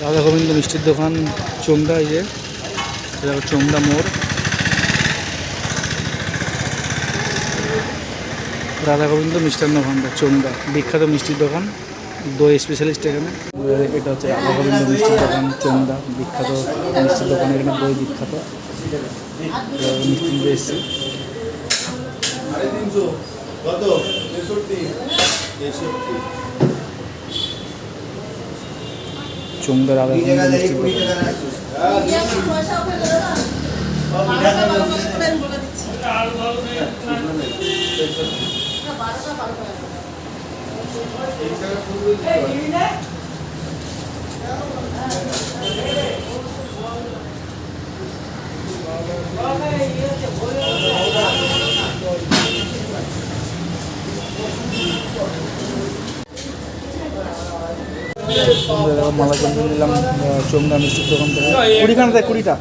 রাধা গোবিন্দ মিষ্টির দোকান চোমদা, এই যে চোমদা মোড়। রাধা গোবিন্দ মিষ্টান্ন ভান্ডার চোমদা, বিখ্যাত মিষ্টির দোকান, দই স্পেশালিস্ট এখানে। এটা হচ্ছে রাধা গোবিন্দ মিষ্টির দোকান চোমদা, বিখ্যাত মিষ্টির দোকান, এখানে দই বিখ্যাত। মিষ্টি নিতে এসেছি। চোমদা রাধা গোবিন্দ মিষ্টির দোকান। মালা কিনতে নিলাম চোমদা মিষ্টির দোকান থেকে। 20 দেয়, 20টা।